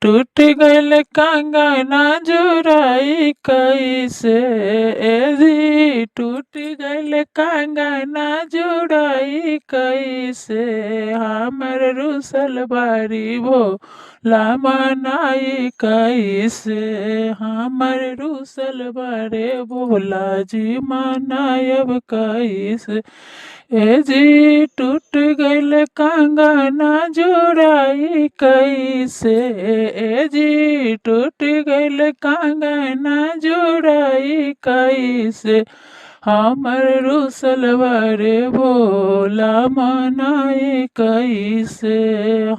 टूट गइल कंगना जुराई कैसे ए जी टूट गइल कंगना जुराई कैसे हमर रुसल बारी भोला मनाई कैसे हमर रुसल बारे भोला जी मनायब कैसे ए जी टूट गइल कंगना जुराई कैसे ए जी टूट गइल कंगना जुराई कैसे हमर रुसल बारे भोला मनाई कैसे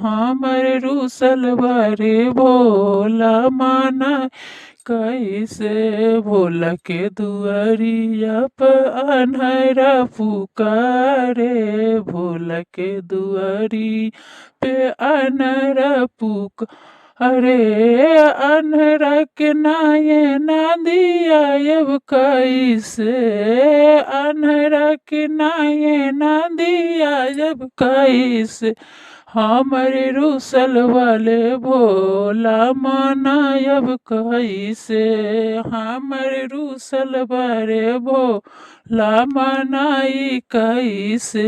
हमर रुसल बारे भोला मनाई कैसे भोला के दुआरिया पर अन्हरा पुकारे भोला के दुआरी पे अन्हरा अरे अन्हरा के नाये ना दिया अब कैसे अन्हरा के नाये ना दिया अब कैसे हमारे रुसल वाले भोला मनायब कैसे हमारे रुसल वाले भोला मनाई कैसे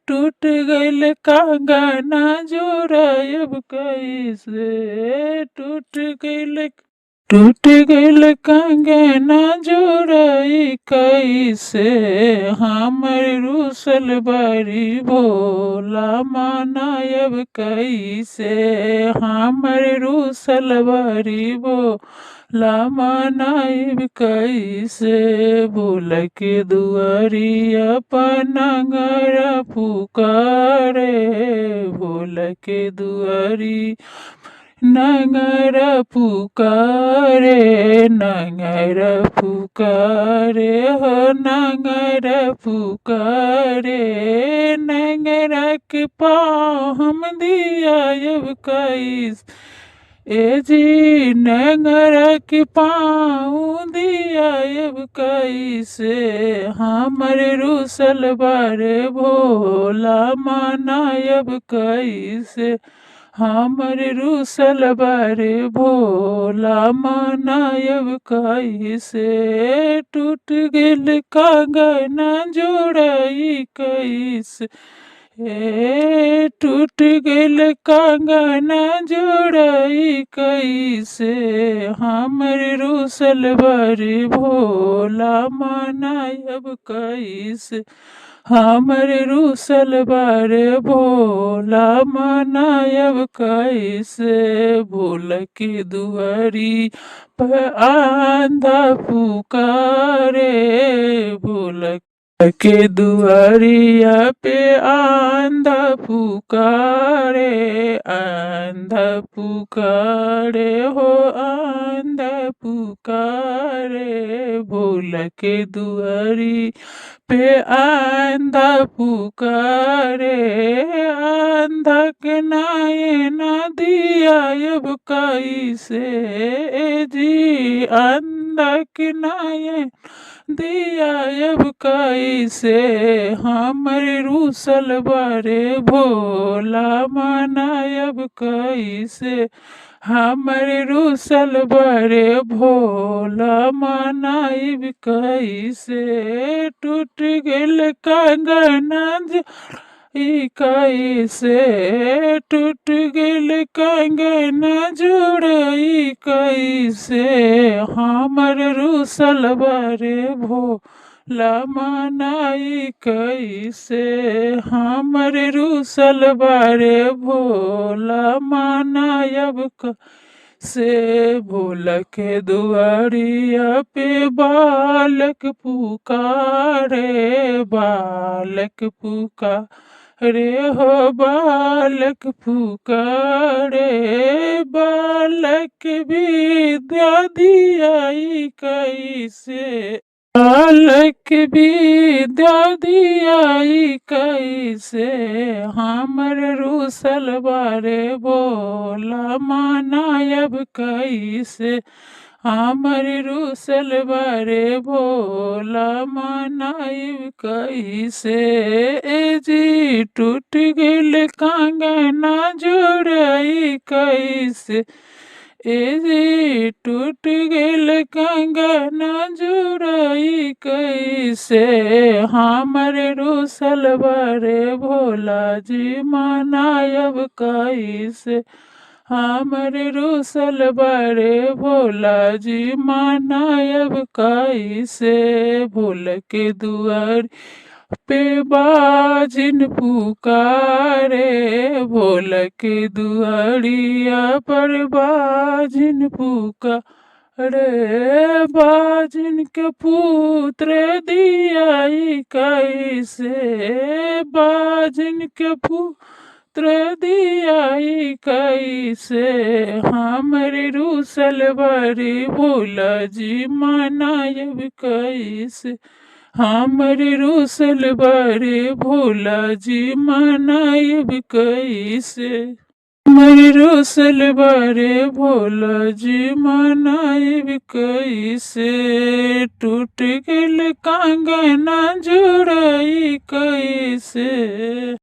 टूट गइल कंगना जोड़ायब कैसे टूट गइल कंगना जोड़ाई कैसे हमर रुसल बारी भोला मनायब कैसे हमर रुसल बारी भोला मनायब कैसे भोला के दुआरिया पर नंगरा पुकारे भोला के दुआरी नंगरा पुकारे हो नंगरा पुकारे नंगरा के पाँव हम दिया अब कैसे ए जी नंगरा के पाँव दिया अब कैसे हमर रुसल बारे भोला मनायब कैसे हमर रुसल बारे भोला मनायब कैसे टूट गइल कंगना जोड़ाई कैसे टूट गइल कंगना जोड़ाई कैसे हमर रुसल बारे भोला मनायब कैसे हमर रुसल बारे भोला मनायब कैसे भोला के दुआरी पर आंधा पुकारे भोला के दुआरिया पे आंधा पुकारे हो आंधा पुकारे भोला के दुआरी पे आंधा पुकारे आंधा के नाये ना दिया अब कैसे जी आंधा के नाये दिया अब कैसे हमर रुसल बारे भोला मनायब कैसे हमर रुसल बारे भोला मनायब कैसे टूट गइल कंगना कैसे टूट गइल कंगना जोड़ाई कैसे हमर रुसल बारे भोला मनाई कैसे हमर रुसल बारे भोला मनायब से भोला के दुआरिया पे बालक पुकारे हो बालक पुकारे बालक विद्या दियाई कैसे बालक विद्या दियाई कैसे हमर रुसल बारे भोला मनायब कैसे हमर रूसल बारे भोला मनाइब कैसे। ए जी टूट गइल कंगना जोड़ाई कैसे। ए जी टूट गइल कंगना जोड़ाई कैसे। हमर रूसल बारे भोला जी मनायब कैसे। हमर रूसल बारे भोला जी मनायब कैसे। भोल के दुआर पे बाजिन पुकारे। भोल के दुआरिया पर बाजिन पुकारे। बाजिन के पुत्र दियाई कैसे। बाजिन के पुत्र दियाई कैसे। हमर रूसल बारे भोला जी मनायब कैसे। हमर रूसल बारे भोला जी मनायब कैसे। हमर रूसल बारे भोला जी मनायब कैसे। टूट गइल कंगना जोड़ाई कैसे।